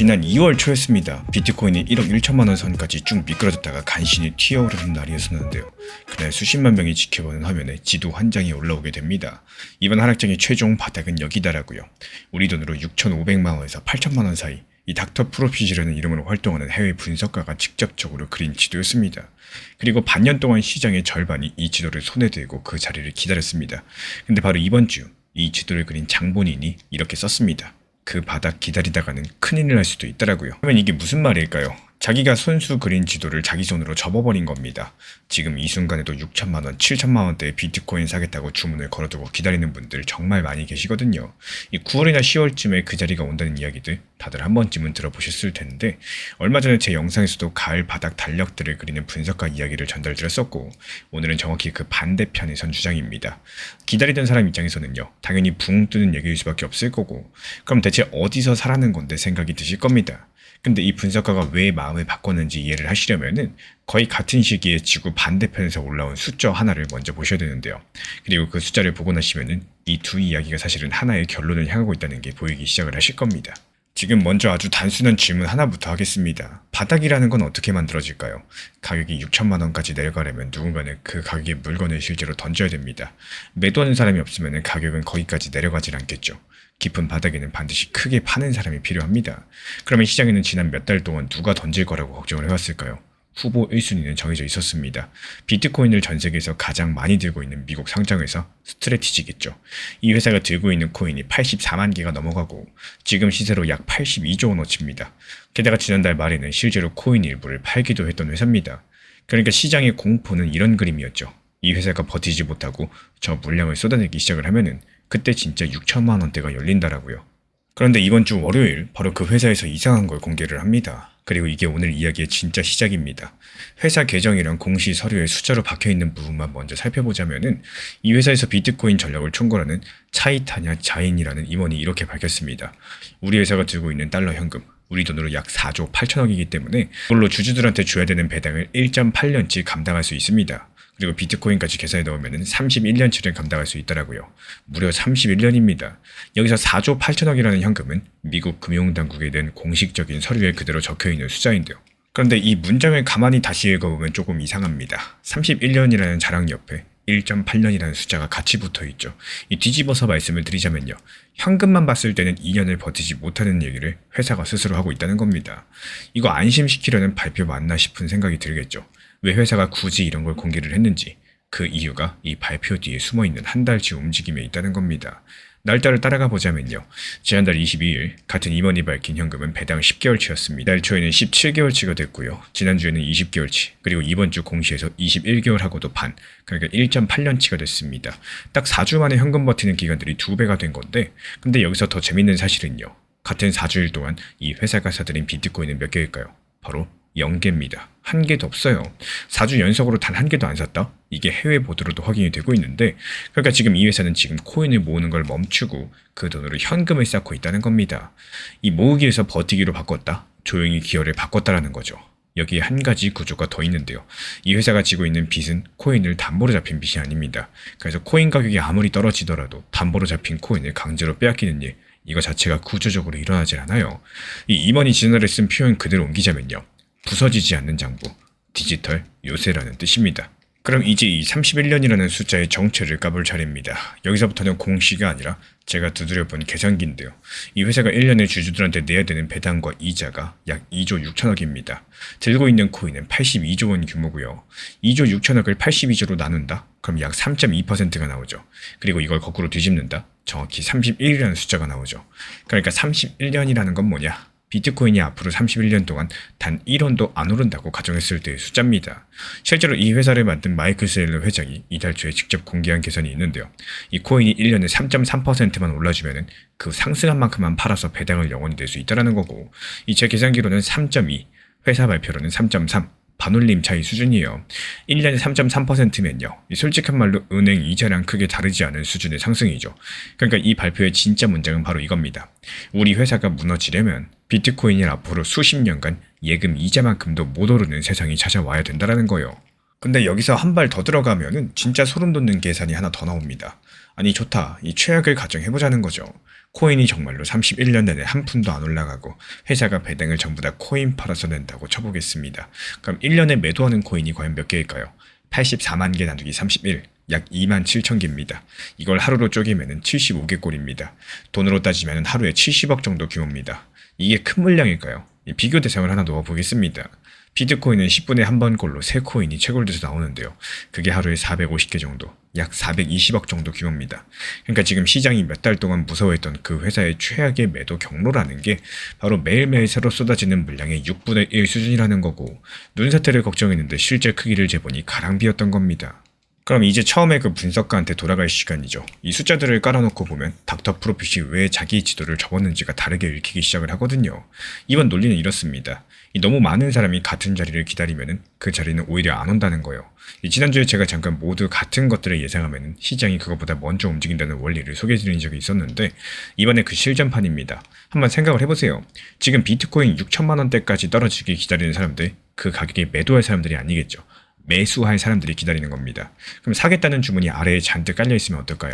지난 2월 초였습니다. 비트코인이 1억 1천만 원 선까지 쭉 미끄러졌다가 간신히 튀어오르는 날이었었는데요. 그날 수십만 명이 지켜보는 화면에 지도 한 장이 올라오게 됩니다. 이번 하락장의 최종 바닥은 여기다라고요. 우리 돈으로 6,500만 원에서 8천만 원 사이, 이 닥터 프로핏이라는 이름으로 활동하는 해외 분석가가 직접적으로 그린 지도였습니다. 그리고 반년 동안 시장의 절반이 이 지도를 손에 들고 그 자리를 기다렸습니다. 근데 바로 이번 주 이 지도를 그린 장본인이 이렇게 썼습니다. 그 바닥 기다리다가는 큰일 날 수도 있더라고요. 그러면 이게 무슨 말일까요? 자기가 손수 그린 지도를 자기 손으로 접어버린 겁니다. 지금 이 순간에도 6천만 원, 7천만 원대의 비트코인 사겠다고 주문을 걸어두고 기다리는 분들 정말 많이 계시거든요. 이 9월이나 10월쯤에 그 자리가 온다는 이야기들 다들 한 번쯤은 들어보셨을 텐데, 얼마 전에 제 영상에서도 가을 바닥 달력들을 그리는 분석가 이야기를 전달드렸었고, 오늘은 정확히 그 반대편의 선 주장입니다. 기다리던 사람 입장에서는요, 당연히 붕 뜨는 얘기일 수밖에 없을 거고, 그럼 대체 어디서 사라는 건데 생각이 드실 겁니다. 근데 이 분석가가 왜 마음을 바꿨는지 이해를 하시려면은 거의 같은 시기에 지구 반대편에서 올라온 숫자 하나를 먼저 보셔야 되는데요. 그리고 그 숫자를 보고 나시면은 이 두 이야기가 사실은 하나의 결론을 향하고 있다는 게 보이기 시작을 하실 겁니다. 지금 먼저 아주 단순한 질문 하나부터 하겠습니다. 바닥이라는 건 어떻게 만들어질까요? 가격이 6천만 원까지 내려가려면 누군가는 그 가격의 물건을 실제로 던져야 됩니다. 매도하는 사람이 없으면 가격은 거기까지 내려가질 않겠죠. 깊은 바닥에는 반드시 크게 파는 사람이 필요합니다. 그러면 시장에는 지난 몇 달 동안 누가 던질 거라고 걱정을 해왔을까요? 후보 1순위는 정해져 있었습니다. 비트코인을 전 세계에서 가장 많이 들고 있는 미국 상장회사 스트래티지겠죠. 이 회사가 들고 있는 코인이 84만 개가 넘어가고 지금 시세로 약 82조 원어치입니다. 게다가 지난달 말에는 실제로 코인 일부를 팔기도 했던 회사입니다. 그러니까 시장의 공포는 이런 그림이었죠. 이 회사가 버티지 못하고 저 물량을 쏟아내기 시작을 하면은 그때 진짜 6천만 원대가 열린다라고요. 그런데 이번 주 월요일 바로 그 회사에서 이상한 걸 공개를 합니다. 그리고 이게 오늘 이야기의 진짜 시작입니다. 회사 계정이랑 공시 서류에 숫자로 박혀있는 부분만 먼저 살펴보자면은 이 회사에서 비트코인 전략을 총괄하는 차이타냐 자인이라는 임원이 이렇게 밝혔습니다. 우리 회사가 들고 있는 달러 현금, 우리 돈으로 약 4조 8천억이기 때문에 그걸로 주주들한테 줘야 되는 배당을 1.8년치 감당할 수 있습니다. 그리고 비트코인까지 계산해 넣으면 31년치를 감당할 수 있더라고요. 무려 31년입니다. 여기서 4조 8천억이라는 현금은 미국 금융당국에 낸 공식적인 서류에 그대로 적혀있는 숫자인데요. 그런데 이 문장을 가만히 다시 읽어보면 조금 이상합니다. 31년이라는 자랑 옆에 1.8년이라는 숫자가 같이 붙어있죠. 이 뒤집어서 말씀을 드리자면요, 현금만 봤을 때는 2년을 버티지 못하는 얘기를 회사가 스스로 하고 있다는 겁니다. 이거 안심시키려는 발표 맞나 싶은 생각이 들겠죠. 왜 회사가 굳이 이런 걸 공개를 했는지, 그 이유가 이 발표 뒤에 숨어있는 한 달치 움직임에 있다는 겁니다. 날짜를 따라가 보자면요, 지난달 22일 같은 임원이 밝힌 현금은 배당 10개월치였습니다. 달 초에는 17개월치가 됐고요. 지난주에는 20개월치, 그리고 이번 주 공시에서 21개월하고도 반, 그러니까 1.8년치가 됐습니다. 딱 4주 만에 현금 버티는 기간들이 2배가 된 건데, 근데 여기서 더 재밌는 사실은요, 같은 4주일 동안 이 회사가 사들인 비트코인은 몇 개일까요? 바로 0개입니다. 한 개도 없어요. 4주 연속으로 단 한 개도 안 샀다? 이게 해외 보도로도 확인이 되고 있는데, 그러니까 지금 이 회사는 지금 코인을 모으는 걸 멈추고 그 돈으로 현금을 쌓고 있다는 겁니다. 이 모으기에서 버티기로 바꿨다? 조용히 기여를 바꿨다라는 거죠. 여기에 한 가지 구조가 더 있는데요. 이 회사가 지고 있는 빚은 코인을 담보로 잡힌 빚이 아닙니다. 그래서 코인 가격이 아무리 떨어지더라도 담보로 잡힌 코인을 강제로 빼앗기는 일, 이거 자체가 구조적으로 일어나질 않아요. 이 임원이 지난달에 쓴 표현 그대로 옮기자면요, 부서지지 않는 장부, 디지털 요새라는 뜻입니다. 그럼 이제 이 31년이라는 숫자의 정체를 까볼 차례입니다. 여기서부터는 공시가 아니라 제가 두드려본 계산기인데요. 이 회사가 1년에 주주들한테 내야 되는 배당과 이자가 약 2조 6천억입니다. 들고 있는 코인은 82조 원 규모고요. 2조 6천억을 82조로 나눈다? 그럼 약 3.2%가 나오죠. 그리고 이걸 거꾸로 뒤집는다? 정확히 31이라는 숫자가 나오죠. 그러니까 31년이라는 건 뭐냐? 비트코인이 앞으로 31년 동안 단 1원도 안 오른다고 가정했을 때의 숫자입니다. 실제로 이 회사를 만든 마이클 세일러 회장이 이달 초에 직접 공개한 계산이 있는데요. 이 코인이 1년에 3.3%만 올라주면 그 상승한 만큼만 팔아서 배당을 영원히 낼 수 있다는 거고, 이 제 계산기로는 3.2, 회사 발표로는 3.3, 반올림 차이 수준이에요. 1년에 3.3%면요. 솔직한 말로 은행 이자랑 크게 다르지 않은 수준의 상승이죠. 그러니까 이 발표의 진짜 문장은 바로 이겁니다. 우리 회사가 무너지려면 비트코인이 앞으로 수십 년간 예금 이자만큼도 못 오르는 세상이 찾아와야 된다는 거예요. 근데 여기서 한 발 더 들어가면은 진짜 소름 돋는 계산이 하나 더 나옵니다. 아니 좋다, 이 최악을 가정해보자는 거죠. 코인이 정말로 31년 내내 한 푼도 안 올라가고 회사가 배당을 전부 다 코인 팔아서 낸다고 쳐보겠습니다. 그럼 1년에 매도하는 코인이 과연 몇 개일까요? 84만 개 나누기 31, 약 2만 7천 개입니다. 이걸 하루로 쪼개면 75개 꼴입니다. 돈으로 따지면 하루에 70억 정도 규모입니다. 이게 큰 물량일까요? 비교 대상을 하나 넣어보겠습니다. 비트코인은 10분에 한 번꼴로 3코인이 채굴돼서 나오는데요. 그게 하루에 450개 정도, 약 420억 정도 규모입니다. 그러니까 지금 시장이 몇 달 동안 무서워했던 그 회사의 최악의 매도 경로라는 게 바로 매일매일 새로 쏟아지는 물량의 6분의 1 수준이라는 거고, 눈사태를 걱정했는데 실제 크기를 재보니 가랑비였던 겁니다. 그럼 이제 처음에 그 분석가한테 돌아갈 시간이죠. 이 숫자들을 깔아놓고 보면 닥터 프로핏이 왜 자기 지도를 접었는지가 다르게 읽히기 시작을 하거든요. 이번 논리는 이렇습니다. 너무 많은 사람이 같은 자리를 기다리면 그 자리는 오히려 안 온다는 거예요. 지난주에 제가 잠깐 모두 같은 것들을 예상하면 시장이 그것보다 먼저 움직인다는 원리를 소개해드린 적이 있었는데, 이번에 그 실전판입니다. 한번 생각을 해보세요. 지금 비트코인 6천만 원대까지 떨어지길 기다리는 사람들, 그 가격에 매도할 사람들이 아니겠죠. 매수할 사람들이 기다리는 겁니다. 그럼 사겠다는 주문이 아래에 잔뜩 깔려있으면 어떨까요?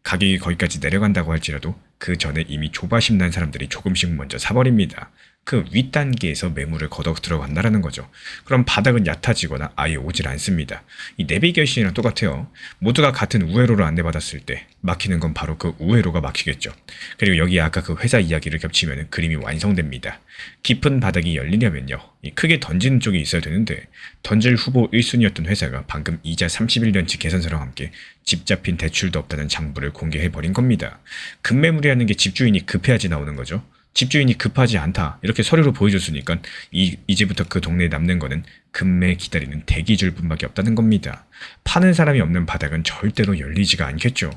가격이 거기까지 내려간다고 할지라도 그 전에 이미 조바심 난 사람들이 조금씩 먼저 사버립니다. 그 윗단계에서 매물을 걷어 들어간다는 거죠. 그럼 바닥은 얕아지거나 아예 오질 않습니다. 이 내비게이션이랑 똑같아요. 모두가 같은 우회로를 안내받았을 때 막히는 건 바로 그 우회로가 막히겠죠. 그리고 여기에 아까 그 회사 이야기를 겹치면 그림이 완성됩니다. 깊은 바닥이 열리려면요, 크게 던지는 쪽이 있어야 되는데, 던질 후보 1순위였던 회사가 방금 이자 31년치 계산서랑 함께 집 잡힌 대출도 없다는 장부를 공개해버린 겁니다. 급매물이라는 게 집주인이 급해야지 나오는 거죠. 집주인이 급하지 않다 이렇게 서류로 보여줬으니까 이제부터 그 동네에 남는 거는 급매 기다리는 대기줄 뿐밖에 없다는 겁니다. 파는 사람이 없는 바닥은 절대로 열리지가 않겠죠.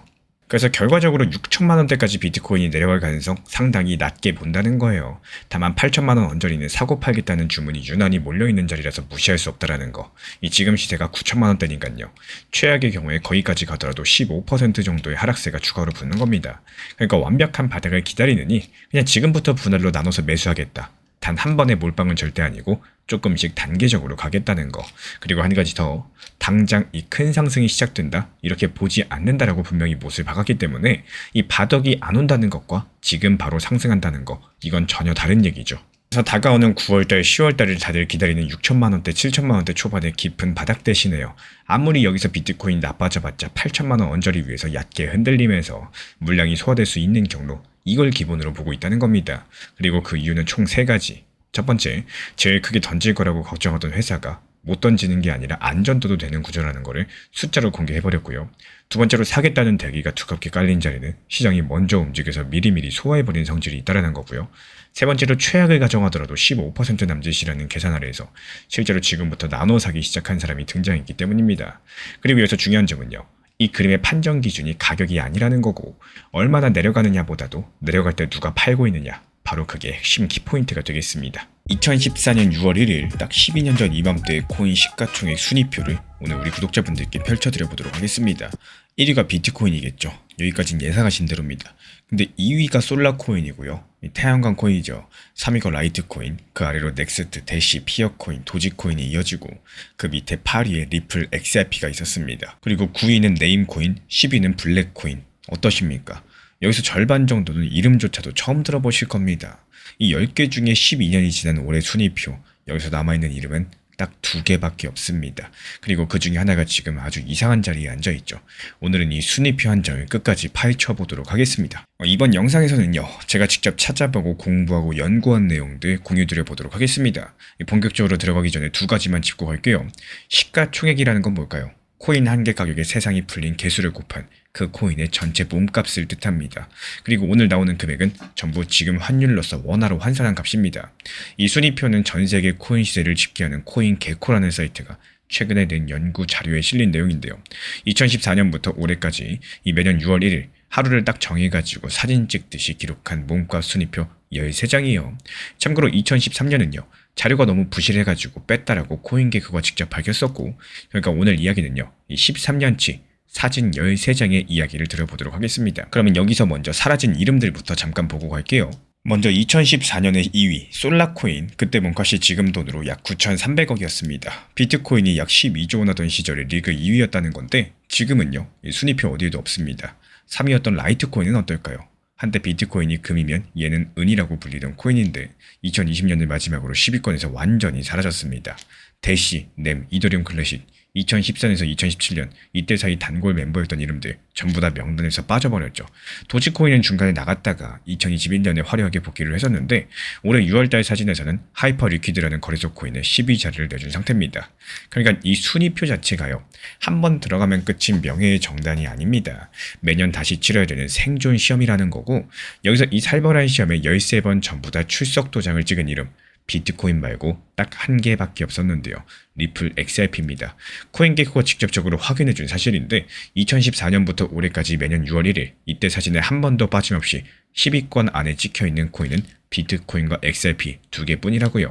그래서 결과적으로 6천만 원대까지 비트코인이 내려갈 가능성 상당히 낮게 본다는 거예요. 다만 8천만 원 언저리는 사고 팔겠다는 주문이 유난히 몰려있는 자리라서 무시할 수 없다라는 거. 지금 시세가 9천만 원대니까요. 최악의 경우에 거기까지 가더라도 15% 정도의 하락세가 추가로 붙는 겁니다. 그러니까 완벽한 바닥을 기다리느니 그냥 지금부터 분할로 나눠서 매수하겠다. 단 한 번의 몰빵은 절대 아니고 조금씩 단계적으로 가겠다는 거. 그리고 한 가지 더, 당장 이 큰 상승이 시작된다 이렇게 보지 않는다라고 분명히 못을 박았기 때문에 이 바닥이 안 온다는 것과 지금 바로 상승한다는 거, 이건 전혀 다른 얘기죠. 그래서 다가오는 9월달, 10월달을 다들 기다리는 6천만 원대, 7천만 원대 초반의 깊은 바닥 대신에요, 아무리 여기서 비트코인이 나빠져봤자 8천만 원 언저리 위에서 얕게 흔들리면서 물량이 소화될 수 있는 경로, 이걸 기본으로 보고 있다는 겁니다. 그리고 그 이유는 총 3가지. 첫 번째, 제일 크게 던질 거라고 걱정하던 회사가 못 던지는 게 아니라 안전도도 되는 구조라는 거를 숫자로 공개해버렸고요. 두 번째로, 사겠다는 대기가 두껍게 깔린 자리는 시장이 먼저 움직여서 미리미리 소화해버린 성질이 있다는 거고요. 세 번째로, 최악을 가정하더라도 15% 남짓이라는 계산 아래에서 실제로 지금부터 나눠 사기 시작한 사람이 등장했기 때문입니다. 그리고 여기서 중요한 점은요, 이 그림의 판정 기준이 가격이 아니라는 거고, 얼마나 내려가느냐 보다도 내려갈 때 누가 팔고 있느냐, 바로 그게 핵심 키포인트가 되겠습니다. 2014년 6월 1일 딱 12년 전 이맘때의 코인 시가총액 순위표를 오늘 우리 구독자분들께 펼쳐드려 보도록 하겠습니다. 1위가 비트코인이겠죠. 여기까지는 예상하신 대로입니다. 근데 2위가 솔라코인이고요. 태양광 코인이죠. 3위가 라이트코인, 그 아래로 넥스트, 대시, 피어코인, 도지코인이 이어지고 그 밑에 8위에 리플, XRP가 있었습니다. 그리고 9위는 네임코인, 10위는 블랙코인. 어떠십니까? 여기서 절반 정도는 이름조차도 처음 들어보실 겁니다. 이 10개 중에 12년이 지난 올해 순위표, 여기서 남아있는 이름은 딱 2개밖에 없습니다. 그리고 그 중에 하나가 지금 아주 이상한 자리에 앉아있죠. 오늘은 이 순위표 한정을 끝까지 파헤쳐보도록 하겠습니다. 이번 영상에서는요, 제가 직접 찾아보고 공부하고 연구한 내용들 공유드려 보도록 하겠습니다. 본격적으로 들어가기 전에 2가지만 짚고 갈게요. 시가총액이라는 건 뭘까요? 코인 한 개 가격에 세상이 풀린 개수를 곱한 그 코인의 전체 몸값을 뜻합니다. 그리고 오늘 나오는 금액은 전부 지금 환율로서 원화로 환산한 값입니다. 이 순위표는 전 세계 코인 시세를 집계하는 코인게코라는 사이트가 최근에 낸 연구 자료에 실린 내용인데요. 2014년부터 올해까지 이 매년 6월 1일 하루를 딱 정해가지고 사진 찍듯이 기록한 몸값 순위표 13장이에요. 참고로 2013년은요. 자료가 너무 부실해가지고 뺐다라고 코인게코가 직접 밝혔었고, 그러니까 오늘 이야기는요. 이 13년치 사진 13장의 이야기를 들어보도록 하겠습니다. 그러면 여기서 먼저 사라진 이름들부터 잠깐 보고 갈게요. 먼저 2014년에 2위 솔라코인, 그때 몸값이 지금 돈으로 약 9,300억이었습니다. 비트코인이 약 12조 원 하던 시절에 리그 2위였다는 건데 지금은요, 순위표 어디에도 없습니다. 3위였던 라이트코인은 어떨까요? 한때 비트코인이 금이면 얘는 은이라고 불리던 코인인데 2020년을 마지막으로 10위권에서 완전히 사라졌습니다. 대시, 넴, 이더리움 클래식, 2014년에서 2017년 이때 사이 단골 멤버였던 이름들 전부 다 명단에서 빠져버렸죠. 도지코인은 중간에 나갔다가 2021년에 화려하게 복귀를 했었는데 올해 6월달 사진에서는 하이퍼 리퀴드라는 거래소 코인에 10위 자리를 내준 상태입니다. 그러니까 이 순위표 자체가요. 한번 들어가면 끝인 명예의 정단이 아닙니다. 매년 다시 치러야 되는 생존 시험이라는 거고 여기서 이 살벌한 시험에 13번 전부 다 출석 도장을 찍은 이름 비트코인 말고 딱 한 개밖에 없었는데요. 리플 XRP입니다. 코인게코가 직접적으로 확인해준 사실인데 2014년부터 올해까지 매년 6월 1일 이때 사진에 한 번도 빠짐없이 10위권 안에 찍혀있는 코인은 비트코인과 XRP 두 개뿐이라고요.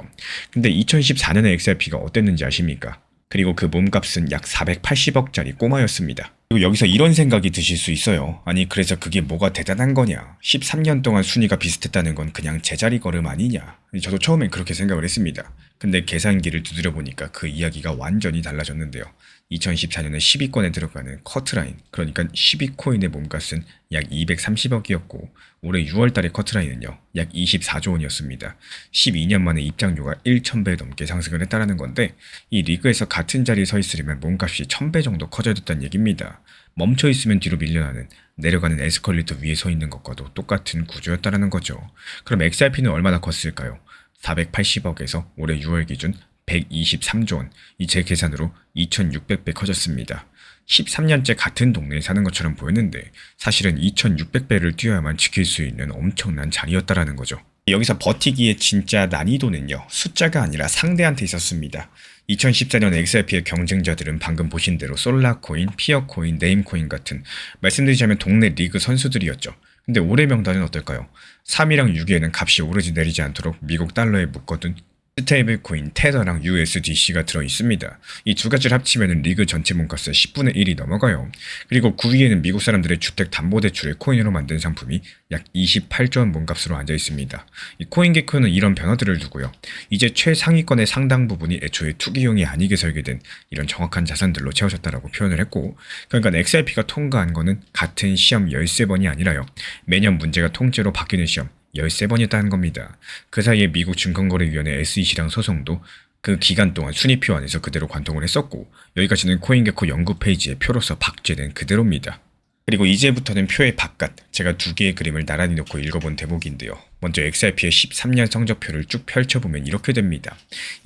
근데 2014년에 XRP가 어땠는지 아십니까? 그리고 그 몸값은 약 480억짜리 꼬마였습니다. 그리고 여기서 이런 생각이 드실 수 있어요. 아니 그래서 그게 뭐가 대단한 거냐. 13년 동안 순위가 비슷했다는 건 그냥 제자리 걸음 아니냐. 저도 처음엔 그렇게 생각을 했습니다. 근데 계산기를 두드려 보니까 그 이야기가 완전히 달라졌는데요. 2014년에 10위권에 들어가는 커트라인, 그러니까 10위코인의 몸값은 약 230억이었고 올해 6월달의 커트라인은요 약 24조 원이었습니다. 12년 만에 입장료가 1,000배 넘게 상승을 했다는 건데 이 리그에서 같은 자리에 서 있으려면 몸값이 1,000배 정도 커져야 됐다는 얘기입니다. 멈춰 있으면 뒤로 밀려나는 내려가는 에스컬레이터 위에 서 있는 것과도 똑같은 구조였다는 거죠. 그럼 XRP는 얼마나 컸을까요? 480억에서 올해 6월 기준 123조 원, 이 제 계산으로 2600배 커졌습니다. 13년째 같은 동네에 사는 것처럼 보였는데 사실은 2600배를 뛰어야만 지킬 수 있는 엄청난 자리였다라는 거죠. 여기서 버티기의 진짜 난이도는요, 숫자가 아니라 상대한테 있었습니다. 2014년 XRP의 경쟁자들은 방금 보신 대로 솔라코인, 피어코인, 네임코인 같은 말씀드리자면 동네 리그 선수들이었죠. 근데 올해 명단은 어떨까요? 3위랑 6위에는 값이 오르지 내리지 않도록 미국 달러에 묶어둔 스테이블 코인 테더랑 USDC가 들어있습니다. 이 두 가지를 합치면 리그 전체 몸값의 10분의 1이 넘어가요. 그리고 9위에는 미국 사람들의 주택담보대출을 코인으로 만든 상품이 약 28조 원 몸값으로 앉아있습니다. 이 코인게코는 이런 변화들을 두고요. 이제 최상위권의 상당 부분이 애초에 투기용이 아니게 설계된 이런 정확한 자산들로 채워졌다라고 표현을 했고, 그러니까 XRP가 통과한 거는 같은 시험 13번이 아니라요. 매년 문제가 통째로 바뀌는 시험 13번이었다는 겁니다. 그 사이에 미국 증권거래위원회 SEC랑 소송도 그 기간 동안 순위표 안에서 그대로 관통을 했었고 여기까지는 코인게코 연구 페이지에 표로서 박제된 그대로입니다. 그리고 이제부터는 표의 바깥, 제가 두 개의 그림을 나란히 놓고 읽어본 대목인데요. 먼저 XRP의 13년 성적표를 쭉 펼쳐보면 이렇게 됩니다.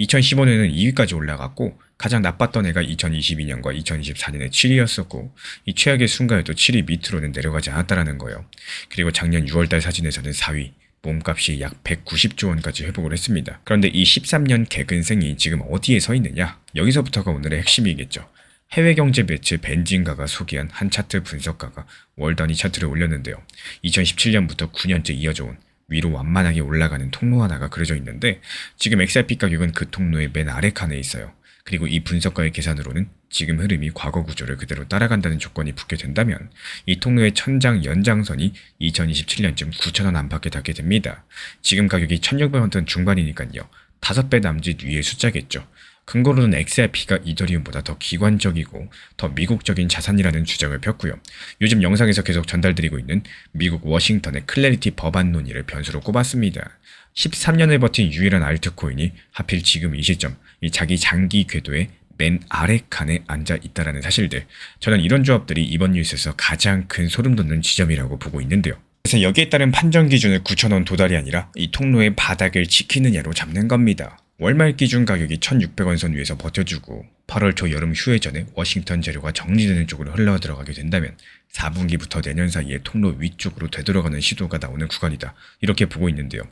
2015년에는 2위까지 올라갔고 가장 나빴던 해가 2022년과 2024년에 7위였었고 이 최악의 순간에도 7위 밑으로는 내려가지 않았다는 거예요. 그리고 작년 6월달 사진에서는 4위, 몸값이 약 190조 원까지 회복을 했습니다. 그런데 이 13년 개근생이 지금 어디에 서 있느냐? 여기서부터가 오늘의 핵심이겠죠. 해외경제 매체 벤진가가 소개한 한 차트 분석가가 월 단위 차트를 올렸는데요. 2017년부터 9년째 이어져 온 위로 완만하게 올라가는 통로 하나가 그려져 있는데 지금 XRP 가격은 그 통로의 맨 아래 칸에 있어요. 그리고 이 분석가의 계산으로는 지금 흐름이 과거 구조를 그대로 따라간다는 조건이 붙게 된다면 이 통로의 천장 연장선이 2027년쯤 9,000원 안팎에 닿게 됩니다. 지금 가격이 1,600원 중반이니까요. 5배 남짓 위의 숫자겠죠. 근거로는 XRP가 이더리움보다 더 기관적이고 더 미국적인 자산이라는 주장을 폈고요. 요즘 영상에서 계속 전달드리고 있는 미국 워싱턴의 클래리티 법안 논의를 변수로 꼽았습니다. 13년을 버틴 유일한 알트코인이 하필 지금 이 시점 이 자기 장기 궤도의 맨 아래 칸에 앉아 있다라는 사실들, 저는 이런 조합들이 이번 뉴스에서 가장 큰 소름 돋는 지점이라고 보고 있는데요. 그래서 여기에 따른 판정 기준을 9,000원 도달이 아니라 이 통로의 바닥을 지키느냐로 잡는 겁니다. 월말 기준 가격이 1,600원 선 위에서 버텨주고 8월 초 여름 휴회 전에 워싱턴 재료가 정리되는 쪽으로 흘러 들어가게 된다면 4분기부터 내년 사이에 통로 위쪽으로 되돌아가는 시도가 나오는 구간이다. 이렇게 보고 있는데요.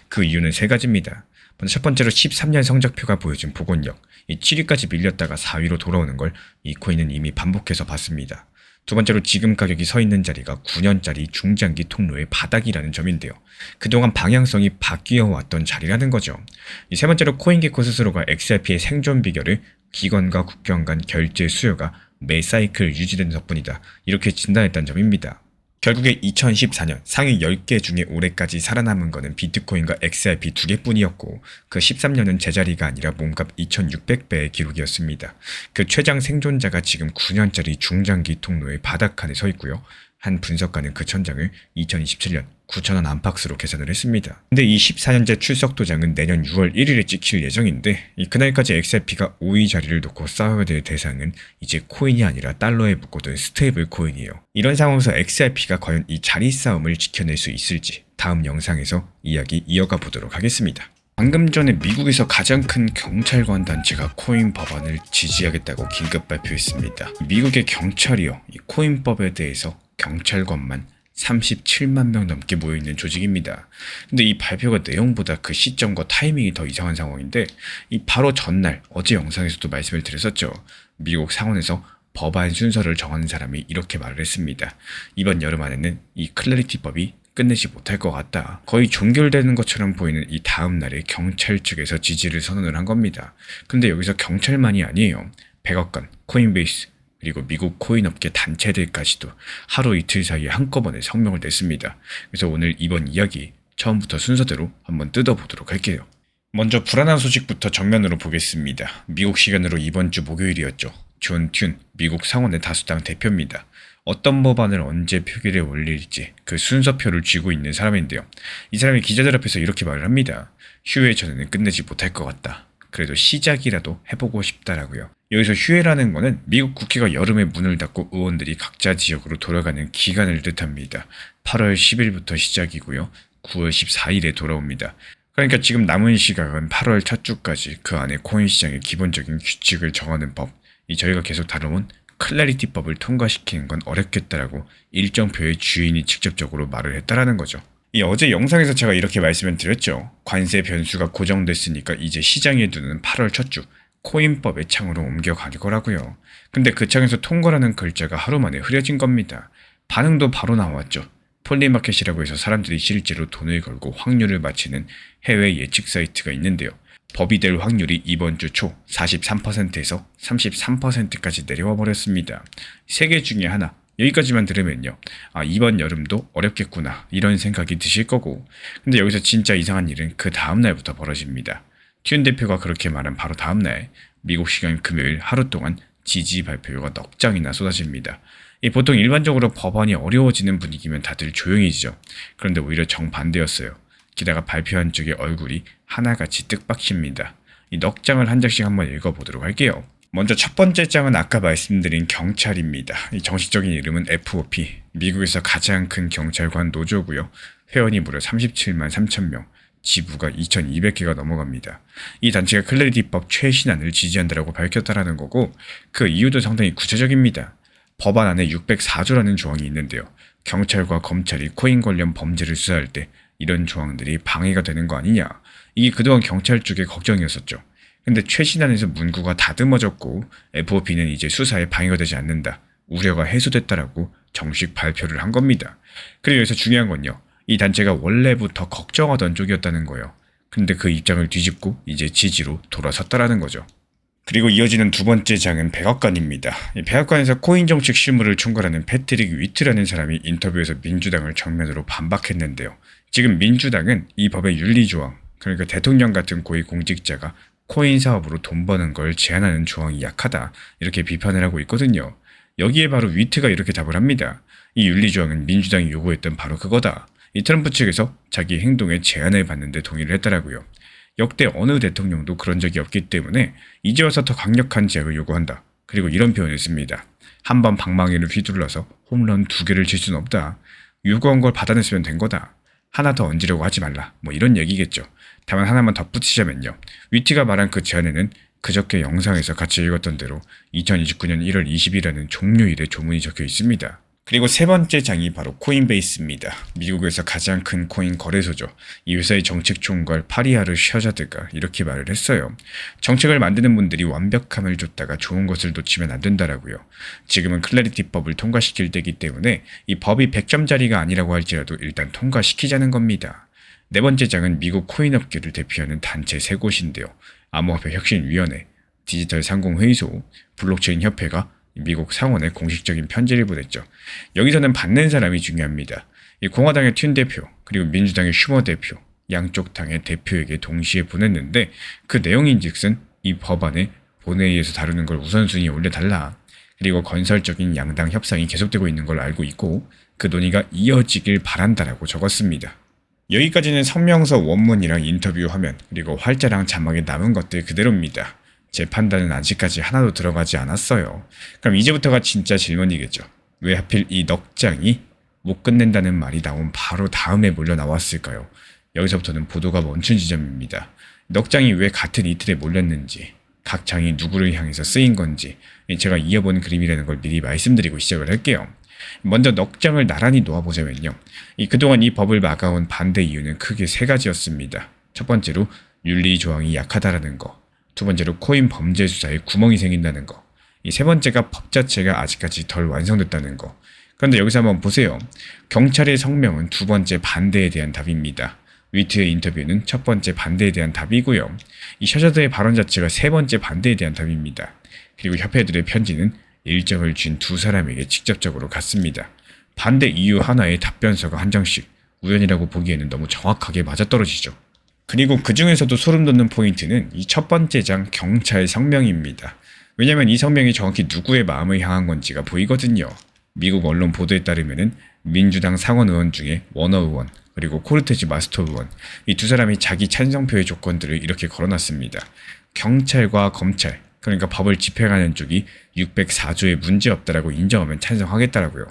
그 이유는 세 가지입니다. 먼저 첫 번째로 13년 성적표가 보여준 복원력, 이 7위까지 밀렸다가 4위로 돌아오는 걸 이 코인은 이미 반복해서 봤습니다. 두 번째로 지금 가격이 서 있는 자리가 9년짜리 중장기 통로의 바닥이라는 점인데요. 그동안 방향성이 바뀌어 왔던 자리라는 거죠. 이 세 번째로 코인게코 스스로가 XRP의 생존 비결을 기관과 국경 간 결제 수요가 매 사이클 유지된 덕분이다. 이렇게 진단했다는 점입니다. 결국에 2014년 상위 10개 중에 올해까지 살아남은 거는 비트코인과 XRP 두 개뿐이었고 그 13년은 제자리가 아니라 몸값 2600배의 기록이었습니다. 그 최장 생존자가 지금 9년짜리 중장기 통로의 바닥칸에 서 있고요. 한 분석가는 그 천장을 2027년 9,000원 안팎으로 계산을 했습니다. 근데 이 14년째 출석 도장은 내년 6월 1일에 찍힐 예정인데 그날까지 XRP가 5위 자리를 놓고 싸워야 될 대상은 이제 코인이 아니라 달러에 묶어둔 스테이블 코인이에요. 이런 상황에서 XRP가 과연 이 자리 싸움을 지켜낼 수 있을지 다음 영상에서 이야기 이어가 보도록 하겠습니다. 방금 전에 미국에서 가장 큰 경찰관 단체가 코인 법안을 지지하겠다고 긴급 발표했습니다. 미국의 경찰이요, 이 코인법에 대해서 경찰관만 37만 명 넘게 모여있는 조직입니다. 근데 이 발표가 내용보다 그 시점과 타이밍이 더 이상한 상황인데 이 바로 전날 어제 영상에서도 말씀을 드렸었죠. 미국 상원에서 법안 순서를 정하는 사람이 이렇게 말을 했습니다. 이번 여름 안에는 이 클래리티법이 끝내지 못할 것 같다. 거의 종결되는 것처럼 보이는 이 다음 날에 경찰 측에서 지지를 선언을 한 겁니다. 근데 여기서 경찰만이 아니에요. 백악관, 코인베이스, 그리고 미국 코인업계 단체들까지도 하루 이틀 사이에 한꺼번에 성명을 냈습니다. 그래서 오늘 이번 이야기 처음부터 순서대로 한번 뜯어보도록 할게요. 먼저 불안한 소식부터 정면으로 보겠습니다. 미국 시간으로 이번 주 목요일이었죠. 존 튠, 미국 상원의 다수당 대표입니다. 어떤 법안을 언제 표결에 올릴지 그 순서표를 쥐고 있는 사람인데요. 이 사람이 기자들 앞에서 이렇게 말을 합니다. 휴회 전에는 끝내지 못할 것 같다. 그래도 시작이라도 해보고 싶다라고요. 여기서 휴회라는 거는 미국 국회가 여름에 문을 닫고 의원들이 각자 지역으로 돌아가는 기간을 뜻합니다. 8월 10일부터 시작이고요. 9월 14일에 돌아옵니다. 그러니까 지금 남은 시각은 8월 첫 주까지 그 안에 코인 시장의 기본적인 규칙을 정하는 법, 이 저희가 계속 다뤄온 클래리티법을 통과시키는 건 어렵겠다라고 일정표의 주인이 직접적으로 말을 했다라는 거죠. 이 어제 영상에서 제가 이렇게 말씀을 드렸죠. 관세 변수가 고정됐으니까 이제 시장의 눈은 8월 첫 주 코인법의 창으로 옮겨갈 거라고요. 근데 그 창에서 통과라는 글자가 하루 만에 흐려진 겁니다. 반응도 바로 나왔죠. 폴리마켓이라고 해서 사람들이 실제로 돈을 걸고 확률을 맞히는 해외 예측 사이트가 있는데요. 법이 될 확률이 이번 주 초 43%에서 33%까지 내려와 버렸습니다. 세 개 중에 하나. 여기까지만 들으면요. 이번 여름도 어렵겠구나 이런 생각이 드실 거고, 근데 여기서 진짜 이상한 일은 그 다음 날부터 벌어집니다. 튠 대표가 그렇게 말한 바로 다음 날 미국 시간 금요일 하루 동안 지지 발표가 넉 장이나 쏟아집니다. 보통 일반적으로 법안이 어려워지는 분위기면 다들 조용해지죠. 그런데 오히려 정반대였어요. 게다가 발표한 쪽의 얼굴이 하나같이 뜻밖입니다. 이 넉 장을 한 장씩 한번 읽어보도록 할게요. 먼저 첫 번째 장은 아까 말씀드린 경찰입니다. 이 정식적인 이름은 FOP, 미국에서 가장 큰 경찰관 노조고요. 회원이 무려 37만 3천 명, 지부가 2,200개가 넘어갑니다. 이 단체가 클래리티법 최신안을 지지한다라고 밝혔다라는 거고, 그 이유도 상당히 구체적입니다. 법안 안에 604조라는 조항이 있는데요. 경찰과 검찰이 코인 관련 범죄를 수사할 때 이런 조항들이 방해가 되는 거 아니냐. 이게 그동안 경찰 쪽의 걱정이었었죠. 근데 최신안에서 문구가 다듬어졌고 FOP는 이제 수사에 방해가 되지 않는다. 우려가 해소됐다라고 정식 발표를 한 겁니다. 그리고 여기서 중요한 건요. 이 단체가 원래부터 걱정하던 쪽이었다는 거예요. 근데 그 입장을 뒤집고 이제 지지로 돌아섰다라는 거죠. 그리고 이어지는 두 번째 장은 백악관입니다. 백악관에서 코인 정책 실무를 총괄하는 패트릭 위트라는 사람이 인터뷰에서 민주당을 정면으로 반박했는데요. 지금 민주당은 이 법의 윤리조항, 그러니까 대통령 같은 고위 공직자가 코인 사업으로 돈 버는 걸 제한하는 조항이 약하다 이렇게 비판을 하고 있거든요. 여기에 바로 위트가 이렇게 답을 합니다. 이 윤리조항은 민주당이 요구했던 바로 그거다. 이 트럼프 측에서 자기 행동에 제한을 받는데 동의를 했더라고요. 역대 어느 대통령도 그런 적이 없기 때문에 이제 와서 더 강력한 제약을 요구한다. 그리고 이런 표현을 씁니다. 한번 방망이를 휘둘러서 홈런 2개를 칠 수는 없다. 요구한 걸 받아냈으면 된 거다. 하나 더 얹으려고 하지 말라. 뭐 이런 얘기겠죠. 다만 하나만 덧붙이자면요. 위티가 말한 그 제안에는 그저께 영상에서 같이 읽었던 대로 2029년 1월 20일이라는 종료일의 조문이 적혀 있습니다. 그리고 세 번째 장이 바로 코인베이스입니다. 미국에서 가장 큰 코인 거래소죠. 이 회사의 정책 총괄 파리아르 셔자드가 이렇게 말을 했어요. 정책을 만드는 분들이 완벽함을 줬다가 좋은 것을 놓치면 안 된다라고요. 지금은 클래리티법을 통과시킬 때이기 때문에 이 법이 100점짜리가 아니라고 할지라도 일단 통과시키자는 겁니다. 네 번째 장은 미국 코인업계를 대표하는 단체 세 곳인데요. 암호화폐 혁신위원회, 디지털 상공회의소, 블록체인 협회가 미국 상원에 공식적인 편지를 보냈죠. 여기서는 받는 사람이 중요합니다. 이 공화당의 튠 대표, 그리고 민주당의 슈머 대표, 양쪽 당의 대표에게 동시에 보냈는데 그 내용인즉슨 이 법안을 본회의에서 다루는 걸 우선순위에 올려달라. 그리고 건설적인 양당 협상이 계속되고 있는 걸 알고 있고 그 논의가 이어지길 바란다라고 적었습니다. 여기까지는 성명서 원문이랑 인터뷰 화면 그리고 활자랑 자막에 남은 것들 그대로입니다. 제 판단은 아직까지 하나도 들어가지 않았어요. 그럼 이제부터가 진짜 질문이겠죠. 왜 하필 이 넉장이 못 끝낸다는 말이 나온 바로 다음에 몰려 나왔을까요? 여기서부터는 보도가 멈춘 지점입니다. 넉장이 왜 같은 이틀에 몰렸는지, 각 장이 누구를 향해서 쓰인 건지 제가 이어본 그림이라는 걸 미리 말씀드리고 시작을 할게요. 먼저 넉장을 나란히 놓아보자면요. 그동안 이 법을 막아온 반대 이유는 크게 세 가지였습니다. 첫 번째로 윤리 조항이 약하다라는 거, 두 번째로 코인 범죄 수사에 구멍이 생긴다는 거, 세 번째가 법 자체가 아직까지 덜 완성됐다는 거. 그런데 여기서 한번 보세요. 경찰의 성명은 두 번째 반대에 대한 답입니다. 위트의 인터뷰는 첫 번째 반대에 대한 답이고요. 이 셔저드의 발언 자체가 세 번째 반대에 대한 답입니다. 그리고 협회들의 편지는 일정을 쥔 두 사람에게 직접적으로 갔습니다. 반대 이유 하나의 답변서가 한 장씩, 우연이라고 보기에는 너무 정확하게 맞아떨어지죠. 그리고 그 중에서도 소름 돋는 포인트는 이 첫 번째 장 경찰 성명입니다. 왜냐면 이 성명이 정확히 누구의 마음을 향한 건지가 보이거든요. 미국 언론 보도에 따르면은 민주당 상원 의원 중에 워너 의원 그리고 코르테즈 마스터 의원, 이 두 사람이 자기 찬성표의 조건들을 이렇게 걸어놨습니다. 경찰과 검찰, 그러니까 법을 집행하는 쪽이 604조에 문제없다라고 인정하면 찬성하겠다라고요.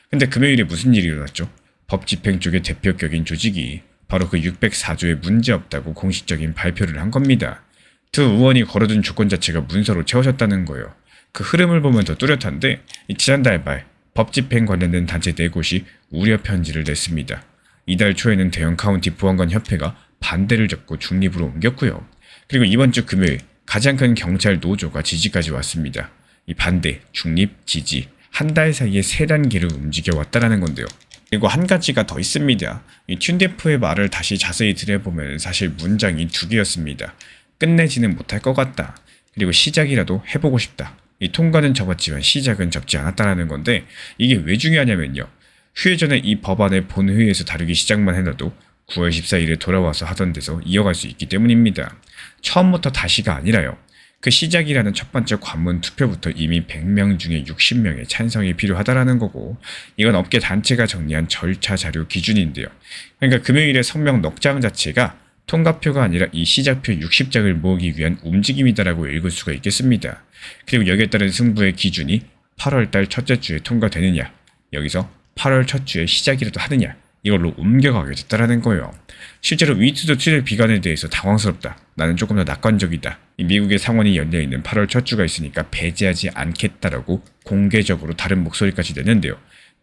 근데 금요일에 무슨 일이 일어났죠? 법 집행 쪽의 대표격인 조직이 바로 그 604조에 문제없다고 공식적인 발표를 한 겁니다. 두 의원이 걸어둔 조건 자체가 문서로 채워졌다는 거예요. 그 흐름을 보면 더 뚜렷한데 지난달 말 법 집행 관련된 단체 4곳이 우려 편지를 냈습니다. 이달 초에는 대형 카운티 보안관 협회가 반대를 접고 중립으로 옮겼고요. 그리고 이번 주 금요일 가장 큰 경찰 노조가 지지까지 왔습니다. 이 반대, 중립, 지지 한 달 사이에 3단계로 움직여 왔다라는 건데요. 그리고 한 가지가 더 있습니다. 이 튠데프의 말을 다시 자세히 들여보면 사실 문장이 2개였습니다. 끝내지는 못할 것 같다. 그리고 시작이라도 해보고 싶다. 이 통과는 접었지만 시작은 접지 않았다라는 건데 이게 왜 중요하냐면요. 휴회 전에 이 법안을 본회의에서 다루기 시작만 해놔도 9월 14일에 돌아와서 하던 데서 이어갈 수 있기 때문입니다. 처음부터 다시가 아니라요. 그 시작이라는 첫 번째 관문 투표부터 이미 100명 중에 60명의 찬성이 필요하다라는 거고, 이건 업계 단체가 정리한 절차 자료 기준인데요. 그러니까 금요일의 성명 넉장 자체가 통과표가 아니라 이 시작표 60장을 모으기 위한 움직임이다라고 읽을 수가 있겠습니다. 그리고 여기에 따른 승부의 기준이 8월달 첫째 주에 통과되느냐, 여기서 8월 첫 주에 시작이라도 하느냐, 이걸로 옮겨가게 됐다라는 거예요. 실제로 위트도 트윗 비관에 대해서 당황스럽다. 나는 조금 더 낙관적이다. 미국의 상원이 열려있는 8월 첫 주가 있으니까 배제하지 않겠다라고 공개적으로 다른 목소리까지 내는데요.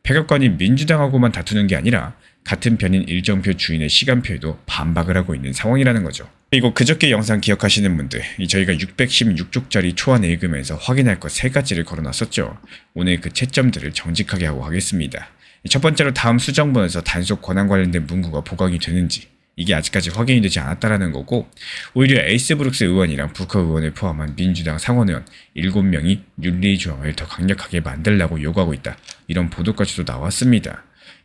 백악관이 민주당하고만 다투는 게 아니라 같은 편인 일정표 주인의 시간표에도 반박을 하고 있는 상황이라는 거죠. 그리고 그저께 영상 기억하시는 분들, 저희가 616쪽짜리 초안 읽으면서 확인할 것 3가지를 걸어놨었죠. 오늘 그 채점들을 정직하게 하고 하겠습니다. 첫 번째로 다음 수정본에서 단속 권한 관련된 문구가 보강이 되는지, 이게 아직까지 확인이 되지 않았다라는 거고, 오히려 에이스 브룩스 의원이랑 부커 의원을 포함한 민주당 상원의원 7명이 윤리조항을 더 강력하게 만들라고 요구하고 있다, 이런 보도까지도 나왔습니다.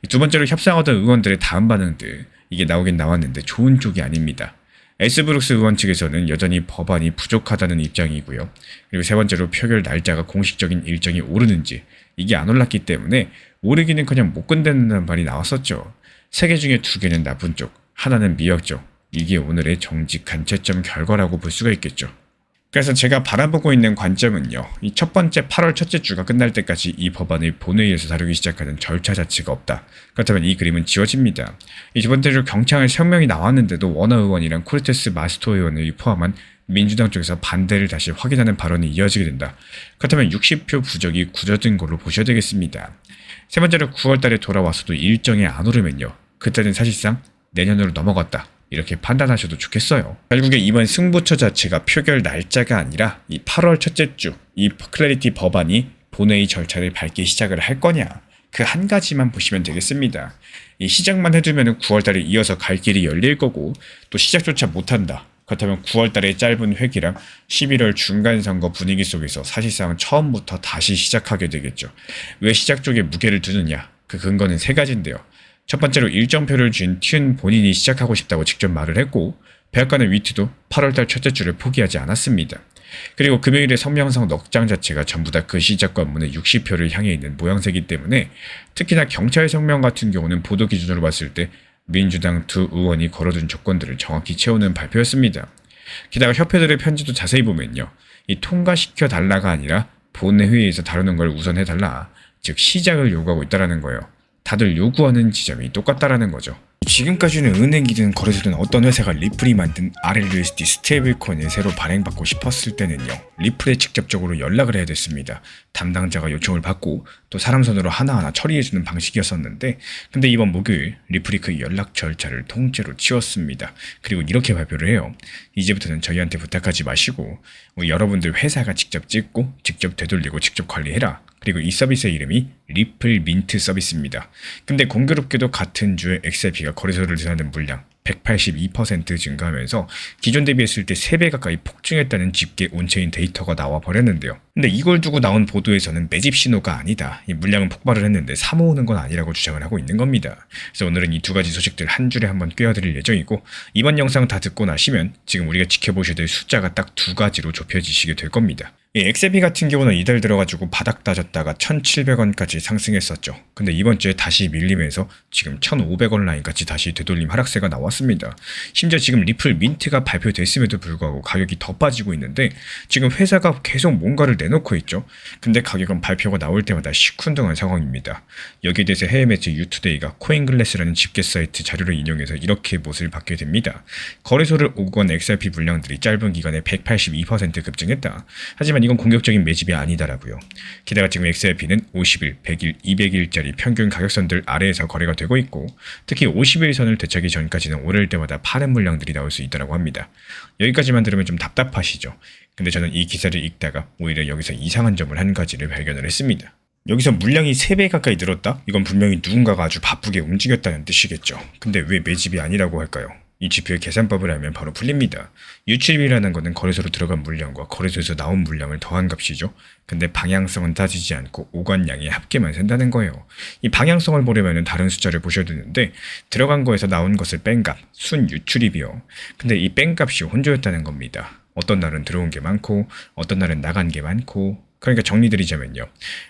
두 번째로 협상하던 의원들의 다음 반응들, 이게 나오긴 나왔는데 좋은 쪽이 아닙니다. 에이스 브룩스 의원 측에서는 여전히 법안이 부족하다는 입장이고요. 그리고 세 번째로 표결 날짜가 공식적인 일정이 오르는지, 이게 안 올랐기 때문에 오르기는 못 끝낸다는 말이 나왔었죠. 3개 중에 2개는 나쁜 쪽, 하나는 미역쪽. 이게 오늘의 정직한 채점 결과라고 볼 수가 있겠죠. 그래서 제가 바라보고 있는 관점은요. 이 첫 번째 8월 첫째 주가 끝날 때까지 이 법안을 본회의에서 다루기 시작하는 절차 자체가 없다. 그렇다면 이 그림은 지워집니다. 이 두 번째로 경찰 성명이 나왔는데도 워너 의원이랑 코르테스 마스터 의원을 포함한 민주당 쪽에서 반대를 다시 확인하는 발언이 이어지게 된다. 그렇다면 60표 부족이 굳어진 걸로 보셔야 되겠습니다. 세 번째로 9월 달에 돌아와서도 일정에 안 오르면요. 그때는 사실상 내년으로 넘어갔다. 이렇게 판단하셔도 좋겠어요. 결국에 이번 승부처 자체가 표결 날짜가 아니라 이 8월 첫째 주, 이 클래리티 법안이 본회의 절차를 밟기 시작을 할 거냐, 그 한 가지만 보시면 되겠습니다. 이 시작만 해두면 9월 달에 이어서 갈 길이 열릴 거고, 또 시작조차 못한다. 그렇다면 9월 달의 짧은 회기랑 11월 중간선거 분위기 속에서 사실상 처음부터 다시 시작하게 되겠죠. 왜 시작 쪽에 무게를 두느냐? 그 근거는 3가지인데요. 첫 번째로 일정표를 쥔 튠 본인이 시작하고 싶다고 직접 말을 했고, 백악관의 위트도 8월달 첫째 주를 포기하지 않았습니다. 그리고 금요일의 성명성 넉 장 자체가 전부 다 그 시작 관문의 60표를 향해 있는 모양새이기 때문에 특히나 경찰 성명 같은 경우는 보도 기준으로 봤을 때 민주당 두 의원이 걸어둔 조건들을 정확히 채우는 발표였습니다. 게다가 협회들의 편지도 자세히 보면요. 이 통과시켜 달라가 아니라 본회의에서 다루는 걸 우선 해달라. 즉 시작을 요구하고 있다는 거예요. 다들 요구하는 지점이 똑같다라는 거죠. 지금까지는 은행이든 거래소든 어떤 회사가 리플이 만든 RLUSD 스테이블코인을 새로 발행받고 싶었을 때는요. 리플에 직접적으로 연락을 해야 됐습니다. 담당자가 요청을 받고 또 사람 손으로 하나하나 처리해주는 방식이었었는데 근데 이번 목요일 리플이 그 연락 절차를 통째로 치웠습니다. 그리고 이렇게 발표를 해요. 이제부터는 저희한테 부탁하지 마시고 여러분들 회사가 직접 찍고 직접 되돌리고 직접 관리해라. 그리고 이 서비스의 이름이 리플 민트 서비스입니다. 근데 공교롭게도 같은 주에 XRP가 거래소를 드나든 물량 182% 증가하면서 기존 대비했을 때 3배 가까이 폭증했다는 집계 온체인 데이터가 나와 버렸는데요. 근데 이걸 두고 나온 보도에서는 매집 신호가 아니다. 이 물량은 폭발을 했는데 사모으는 건 아니라고 주장을 하고 있는 겁니다. 그래서 오늘은 이 두 가지 소식들 한 줄에 한번 꿰어드릴 예정이고 이번 영상 다 듣고 나시면 지금 우리가 지켜보셔야 될 숫자가 딱 두 가지로 좁혀지시게 될 겁니다. 이 XRP 같은 경우는 이달 들어가지고 바닥 다졌다가 1,700원까지 상승했었죠. 근데 이번 주에 다시 밀리면서 지금 1,500원 라인까지 다시 되돌림 하락세가 나왔습니다. 심지어 지금 리플 민트가 발표됐음에도 불구하고 가격이 더 빠지고 있는데 지금 회사가 계속 뭔가를 내놓고 있죠. 근데 가격은 발표가 나올 때마다 시큰둥한 상황입니다. 여기에 대해서 해외 매체 유투데이가 코인글래스라는 집계 사이트 자료를 인용해서 이렇게 못을 받게 됩니다. 거래소를 오고 간 XRP 물량들이 짧은 기간에 182% 급증했다. 하지만 이건 공격적인 매집이 아니다라고요. 게다가 지금 XRP는 50일, 100일, 200일짜리 평균 가격선들 아래에서 거래가 되고 있고 특히 50일선을 되찾기 전까지는 오를 때마다 파는 물량들이 나올 수 있다고 합니다. 여기까지만 들으면 좀 답답하시죠? 근데 저는 이 기사를 읽다가 오히려 여기서 이상한 점을 한 가지를 발견을 했습니다. 여기서 물량이 3배 가까이 늘었다? 이건 분명히 누군가가 아주 바쁘게 움직였다는 뜻이겠죠. 근데 왜 매집이 아니라고 할까요? 이 지표의 계산법을 알면 바로 풀립니다. 유출입이라는 것은 거래소로 들어간 물량과 거래소에서 나온 물량을 더한 값이죠. 근데 방향성은 따지지 않고 오관량의 합계만 센다는 거예요. 이 방향성을 보려면 다른 숫자를 보셔야 되는데 들어간 거에서 나온 것을 뺀 값, 순 유출입이요. 근데 이 뺀 값이 혼조였다는 겁니다. 어떤 날은 들어온 게 많고 어떤 날은 나간 게 많고 그러니까 정리드리자면요.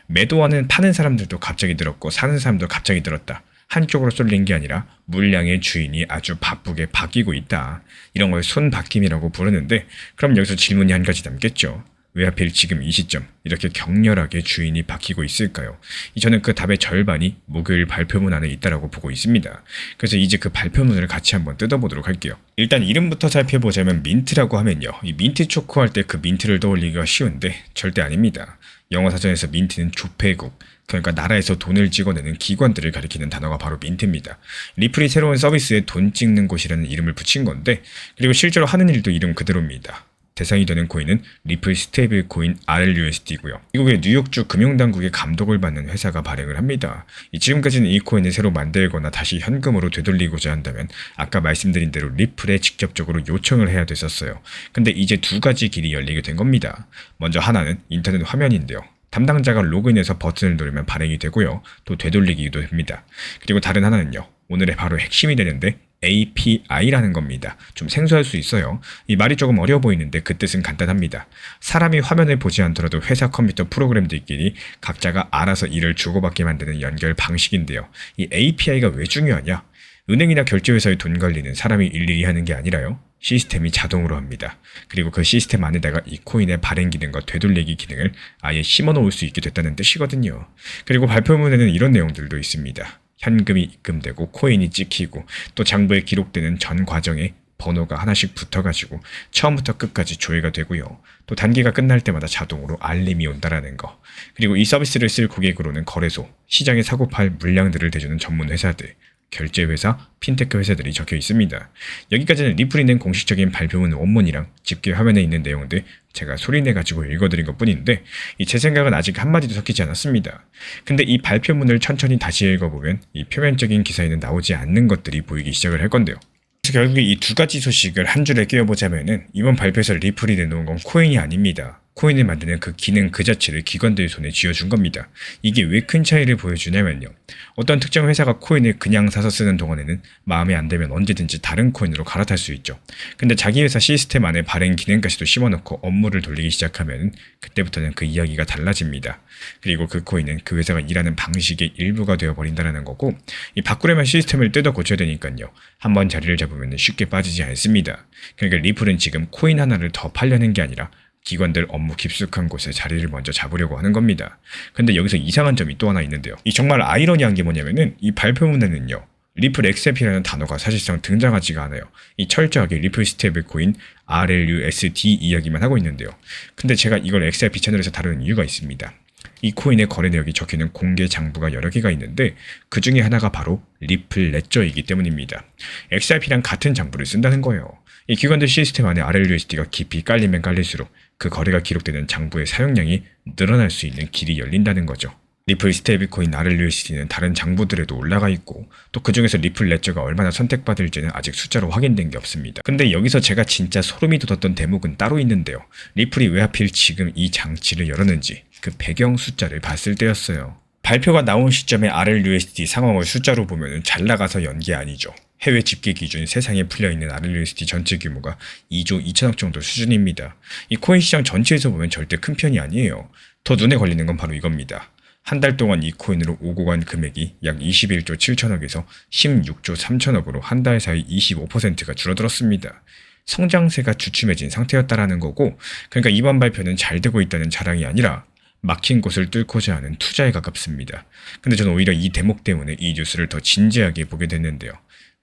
매도하는 파는 사람들도 갑자기 늘었고 사는 사람도 갑자기 늘었다. 한쪽으로 쏠린 게 아니라 물량의 주인이 아주 바쁘게 바뀌고 있다. 이런 걸 손바뀜이라고 부르는데 그럼 여기서 질문이 한 가지 남겠죠. 왜 하필 지금 이 시점 이렇게 격렬하게 주인이 바뀌고 있을까요? 저는 그 답의 절반이 목요일 발표문 안에 있다고 보고 있습니다. 그래서 이제 그 발표문을 같이 한번 뜯어보도록 할게요. 일단 이름부터 살펴보자면 민트라고 하면요. 이 민트 초코 할 때 그 민트를 떠올리기가 쉬운데 절대 아닙니다. 영어 사전에서 민트는 조폐국, 그러니까 나라에서 돈을 찍어내는 기관들을 가리키는 단어가 바로 민트입니다. 리플이 새로운 서비스에 돈 찍는 곳이라는 이름을 붙인 건데 그리고 실제로 하는 일도 이름 그대로입니다. 대상이 되는 코인은 리플 스테이블 코인 RLUSD고요. 미국의 뉴욕주 금융당국의 감독을 받는 회사가 발행을 합니다. 지금까지는 이 코인을 새로 만들거나 다시 현금으로 되돌리고자 한다면 아까 말씀드린 대로 리플에 직접적으로 요청을 해야 됐었어요. 근데 이제 두 가지 길이 열리게 된 겁니다. 먼저 하나는 인터넷 화면인데요. 담당자가 로그인해서 버튼을 누르면 발행이 되고요. 또 되돌리기도 됩니다. 그리고 다른 하나는요. 오늘의 바로 핵심이 되는데 API라는 겁니다. 좀 생소할 수 있어요. 이 말이 조금 어려워 보이는데 그 뜻은 간단합니다. 사람이 화면을 보지 않더라도 회사 컴퓨터 프로그램들끼리 각자가 알아서 일을 주고받게 만드는 연결 방식인데요. 이 API가 왜 중요하냐? 은행이나 결제회사의 돈 관리는 사람이 일일이 하는 게 아니라요. 시스템이 자동으로 합니다. 그리고 그 시스템 안에다가 이 코인의 발행 기능과 되돌리기 기능을 아예 심어 놓을 수 있게 됐다는 뜻이거든요. 그리고 발표문에는 이런 내용들도 있습니다. 현금이 입금되고 코인이 찍히고 또 장부에 기록되는 전 과정에 번호가 하나씩 붙어가지고 처음부터 끝까지 조회가 되고요. 또 단기가 끝날 때마다 자동으로 알림이 온다라는 거. 그리고 이 서비스를 쓸 고객으로는 거래소, 시장에 사고 팔 물량들을 대주는 전문 회사들, 결제회사, 핀테크 회사들이 적혀 있습니다. 여기까지는 리플이 낸 공식적인 발표문 원문이랑 집계 화면에 있는 내용들 제가 소리내가지고 읽어드린 것 뿐인데 제 생각은 아직 한마디도 섞이지 않았습니다. 근데 이 발표문을 천천히 다시 읽어보면 이 표면적인 기사에는 나오지 않는 것들이 보이기 시작을 할 건데요. 그래서 결국에 이 두 가지 소식을 한 줄에 끼워보자면은 이번 발표에서 리플이 내놓은 건 코인이 아닙니다. 코인을 만드는 그 기능 그 자체를 기관들의 손에 쥐어준 겁니다. 이게 왜 큰 차이를 보여주냐면요. 어떤 특정 회사가 코인을 그냥 사서 쓰는 동안에는 마음에 안 들면 언제든지 다른 코인으로 갈아탈 수 있죠. 근데 자기 회사 시스템 안에 발행 기능까지도 심어놓고 업무를 돌리기 시작하면 그때부터는 그 이야기가 달라집니다. 그리고 그 코인은 그 회사가 일하는 방식의 일부가 되어버린다는 거고, 이 바꾸려면 시스템을 뜯어 고쳐야 되니까요. 한번 자리를 잡으면 쉽게 빠지지 않습니다. 그러니까 리플은 지금 코인 하나를 더 팔려는 게 아니라 기관들 업무 깊숙한 곳에 자리를 먼저 잡으려고 하는 겁니다. 근데 여기서 이상한 점이 또 하나 있는데요. 이 정말 아이러니한 게 뭐냐면은 이 발표문에는요. 리플 XRP라는 단어가 사실상 등장하지가 않아요. 이 철저하게 리플 스테이블 코인 RLUSD 이야기만 하고 있는데요. 근데 제가 이걸 XRP 채널에서 다루는 이유가 있습니다. 이 코인의 거래 내역이 적혀있는 공개 장부가 여러 개가 있는데 그 중에 하나가 바로 리플 레저이기 때문입니다. XRP랑 같은 장부를 쓴다는 거예요. 이 기관들 시스템 안에 RLUSD가 깊이 깔리면 깔릴수록 그 거래가 기록되는 장부의 사용량이 늘어날 수 있는 길이 열린다는 거죠. 리플 스테이블코인 RLUSD는 다른 장부들에도 올라가 있고 또 그중에서 리플 레저가 얼마나 선택받을지는 아직 숫자로 확인된 게 없습니다. 근데 여기서 제가 진짜 소름이 돋았던 대목은 따로 있는데요. 리플이 왜 하필 지금 이 장치를 열었는지 그 배경 숫자를 봤을 때였어요. 발표가 나온 시점에 RLUSD 상황을 숫자로 보면 잘 나가서 연 게 아니죠. 해외 집계 기준 세상에 풀려있는 RLUSD 전체 규모가 2조 2천억 정도 수준입니다. 이 코인 시장 전체에서 보면 절대 큰 편이 아니에요. 더 눈에 걸리는 건 바로 이겁니다. 한 달 동안 이 코인으로 오고 간 금액이 약 21조 7천억에서 16조 3천억으로 한 달 사이 25%가 줄어들었습니다. 성장세가 주춤해진 상태였다라는 거고, 그러니까 이번 발표는 잘 되고 있다는 자랑이 아니라 막힌 곳을 뚫고자 하는 투자에 가깝습니다. 근데 저는 오히려 이 대목 때문에 이 뉴스를 더 진지하게 보게 됐는데요.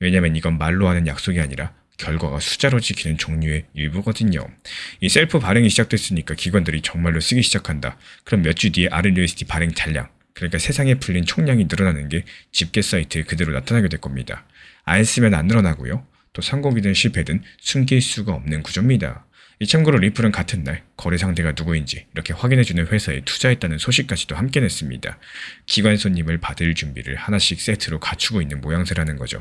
왜냐면 이건 말로 하는 약속이 아니라 결과가 숫자로 지키는 종류의 일부거든요. 이 셀프 발행이 시작됐으니까 기관들이 정말로 쓰기 시작한다. 그럼 몇 주 뒤에 RLUSD 발행 잔량, 그러니까 세상에 풀린 총량이 늘어나는 게 집계 사이트에 그대로 나타나게 될 겁니다. 안 쓰면 안 늘어나고요. 또 성공이든 실패든 숨길 수가 없는 구조입니다. 이 참고로 리플은 같은 날 거래 상대가 누구인지 이렇게 확인해주는 회사에 투자했다는 소식까지도 함께 냈습니다. 기관 손님을 받을 준비를 하나씩 세트로 갖추고 있는 모양새라는 거죠.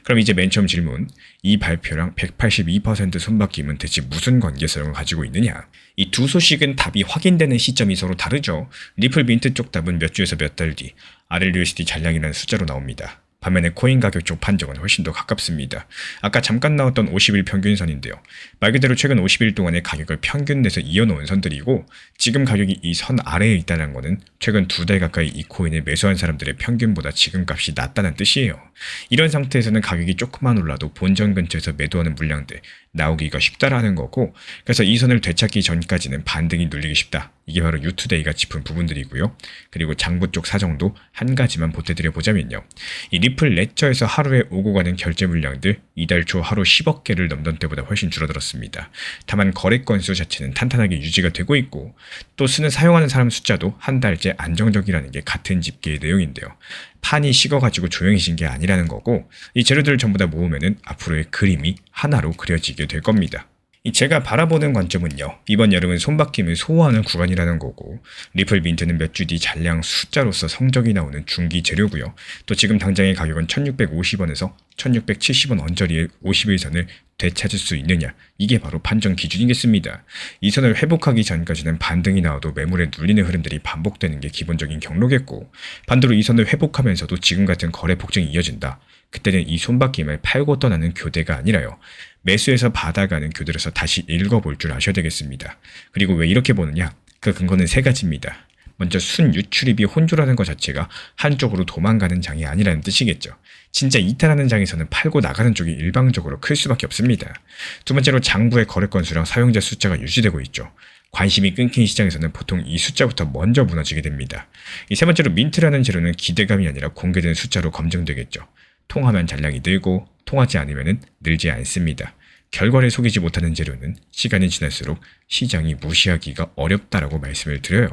그럼 이제 맨 처음 질문, 이 발표랑 182% 손바뀜은 대체 무슨 관계성을 가지고 있느냐? 이 두 소식은 답이 확인되는 시점이 서로 다르죠. 리플 민트 쪽 답은 몇 주에서 몇 달 뒤 RLUSD 잔량이라는 숫자로 나옵니다. 반면에 코인 가격 쪽 판정은 훨씬 더 가깝습니다. 아까 잠깐 나왔던 50일 평균선인데요. 말 그대로 최근 50일 동안의 가격을 평균 내서 이어놓은 선들이고, 지금 가격이 이 선 아래에 있다는 것은 최근 2달 가까이 이 코인을 매수한 사람들의 평균보다 지금 값이 낮다는 뜻이에요. 이런 상태에서는 가격이 조금만 올라도 본전 근처에서 매도하는 물량들 나오기가 쉽다라는 거고, 그래서 이 선을 되찾기 전까지는 반등이 눌리기 쉽다. 이게 바로 유투데이가 짚은 부분들이고요. 그리고 장부 쪽 사정도 한 가지만 보태드려 보자면요. 이 리플 레저에서 하루에 오고 가는 결제 물량들 이달 초 하루 10억 개를 넘던 때보다 훨씬 줄어들었습니다. 다만 거래 건수 자체는 탄탄하게 유지가 되고 있고, 또 사용하는 사람 숫자도 한 달째 안정적이라는 게 같은 집계의 내용인데요. 판이 식어가지고 조용해진 게 아니라는 거고, 이 재료들을 전부 다 모으면은 앞으로의 그림이 하나로 그려지게 될 겁니다. 제가 바라보는 관점은요. 이번 여름은 손바뀜을 소화하는 구간이라는 거고, 리플 민트는 몇 주 뒤 잔량 숫자로서 성적이 나오는 중기 재료고요. 또 지금 당장의 가격은 1650원에서 1670원 언저리의 50일선을 되찾을 수 있느냐, 이게 바로 판정 기준이겠습니다. 이 선을 회복하기 전까지는 반등이 나와도 매물에 눌리는 흐름들이 반복되는 게 기본적인 경로겠고, 반대로 이 선을 회복하면서도 지금 같은 거래 폭증이 이어진다. 그때는 이 손바뀜을 팔고 떠나는 교대가 아니라요. 매수해서 받아가는 교대로서 다시 읽어볼 줄 아셔야 되겠습니다. 그리고 왜 이렇게 보느냐? 그 근거는 세 가지입니다. 먼저 순유출입이 혼조라는 것 자체가 한쪽으로 도망가는 장이 아니라는 뜻이겠죠. 진짜 이탈하는 장에서는 팔고 나가는 쪽이 일방적으로 클 수밖에 없습니다. 두 번째로 장부의 거래 건수랑 사용자 숫자가 유지되고 있죠. 관심이 끊긴 시장에서는 보통 이 숫자부터 먼저 무너지게 됩니다. 이 세 번째로 민트라는 재료는 기대감이 아니라 공개된 숫자로 검증되겠죠. 통하면 잔량이 늘고 통하지 않으면 늘지 않습니다. 결과를 속이지 못하는 재료는 시간이 지날수록 시장이 무시하기가 어렵다라고 말씀을 드려요.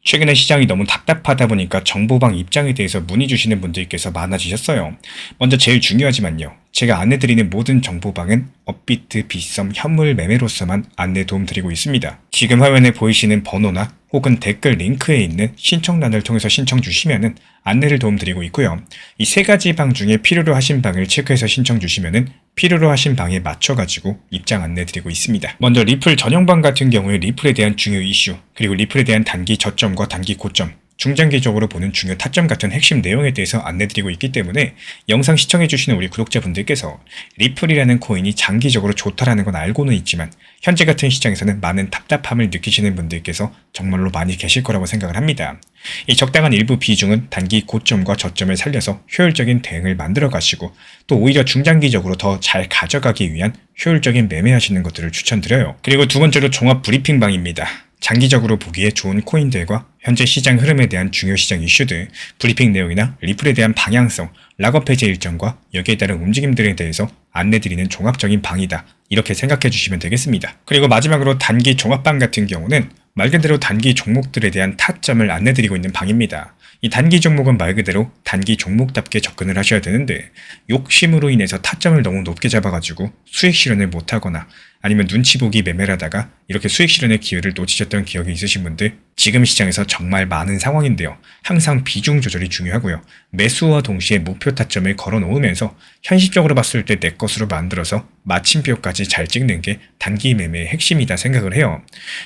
최근에 시장이 너무 답답하다 보니까 정보방 입장에 대해서 문의 주시는 분들께서 많아지셨어요. 먼저 제일 중요하지만요. 제가 안내드리는 모든 정보방은 업비트, 빗썸, 현물 매매로서만 안내 도움드리고 있습니다. 지금 화면에 보이시는 번호나 혹은 댓글 링크에 있는 신청란을 통해서 신청 주시면은 안내를 도움드리고 있고요. 이 세 가지 방 중에 필요로 하신 방을 체크해서 신청 주시면은 필요로 하신 방에 맞춰가지고 입장 안내드리고 있습니다. 먼저 리플 전용방 같은 경우에 리플에 대한 중요 이슈, 그리고 리플에 대한 단기 저점과 단기 고점, 중장기적으로 보는 중요 타점 같은 핵심 내용에 대해서 안내드리고 있기 때문에 영상 시청해주시는 우리 구독자분들께서 리플이라는 코인이 장기적으로 좋다라는 건 알고는 있지만 현재 같은 시장에서는 많은 답답함을 느끼시는 분들께서 정말로 많이 계실 거라고 생각을 합니다. 이 적당한 일부 비중은 단기 고점과 저점을 살려서 효율적인 대응을 만들어 가시고 또 오히려 중장기적으로 더 잘 가져가기 위한 효율적인 매매하시는 것들을 추천드려요. 그리고 두 번째로 종합 브리핑방입니다. 장기적으로 보기에 좋은 코인들과 현재 시장 흐름에 대한 중요 시장 이슈들, 브리핑 내용이나 리플에 대한 방향성, 락업 해제 일정과 여기에 따른 움직임들에 대해서 안내드리는 종합적인 방이다. 이렇게 생각해 주시면 되겠습니다. 그리고 마지막으로 단기 종합방 같은 경우는 말 그대로 단기 종목들에 대한 타점을 안내드리고 있는 방입니다. 이 단기 종목은 말 그대로 단기 종목답게 접근을 하셔야 되는데 욕심으로 인해서 타점을 너무 높게 잡아가지고 수익 실현을 못하거나 아니면 눈치 보기 매매를 하다가 이렇게 수익 실현의 기회를 놓치셨던 기억이 있으신 분들 지금 시장에서 정말 많은 상황인데요. 항상 비중 조절이 중요하고요. 매수와 동시에 목표 타점을 걸어 놓으면서 현실적으로 봤을 때 내 것으로 만들어서 마침표까지 잘 찍는 게 단기 매매의 핵심이다 생각을 해요.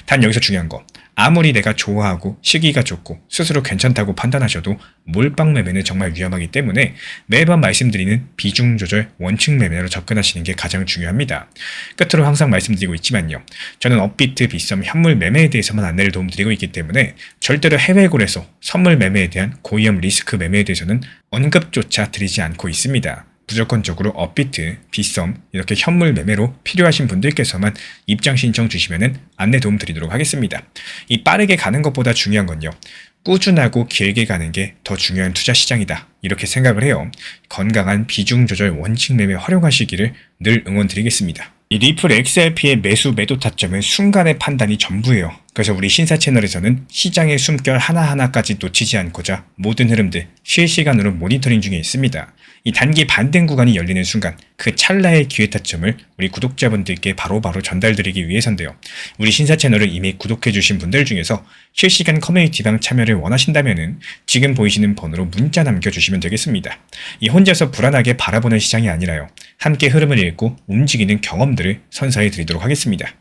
단 여기서 중요한 거, 아무리 내가 좋아하고 시기가 좋고 스스로 괜찮다고 판단하셔도 몰빵 매매는 정말 위험하기 때문에 매번 말씀드리는 비중 조절 원칙 매매로 접근하시는 게 가장 중요합니다. 끝으로 항상 말씀드리고 있지만요. 저는 업비트, 빗썸, 현물 매매에 대해서만 안내를 도움드리고 있기 때문에 절대로 해외골에서 선물 매매에 대한 고위험 리스크 매매에 대해서는 언급조차 드리지 않고 있습니다. 무조건적으로 업비트, 빗썸 이렇게 현물 매매로 필요하신 분들께서만 입장 신청 주시면은 안내 도움 드리도록 하겠습니다. 이 빠르게 가는 것보다 중요한 건요. 꾸준하고 길게 가는 게 더 중요한 투자 시장이다. 이렇게 생각을 해요. 건강한 비중 조절 원칙 매매 활용하시기를 늘 응원드리겠습니다. 이 리플 XRP의 매수 매도 타점은 순간의 판단이 전부예요. 그래서 우리 신사 채널에서는 시장의 숨결 하나하나까지 놓치지 않고자 모든 흐름들 실시간으로 모니터링 중에 있습니다. 이 단기 반등 구간이 열리는 순간 그 찰나의 기회 타점을 우리 구독자분들께 바로바로 전달드리기 위해서인데요. 우리 신사 채널을 이미 구독해주신 분들 중에서 실시간 커뮤니티방 참여를 원하신다면 지금 보이시는 번호로 문자 남겨주시면 되겠습니다. 이 혼자서 불안하게 바라보는 시장이 아니라요. 함께 흐름을 읽고 움직이는 경험들을 선사해 드리도록 하겠습니다.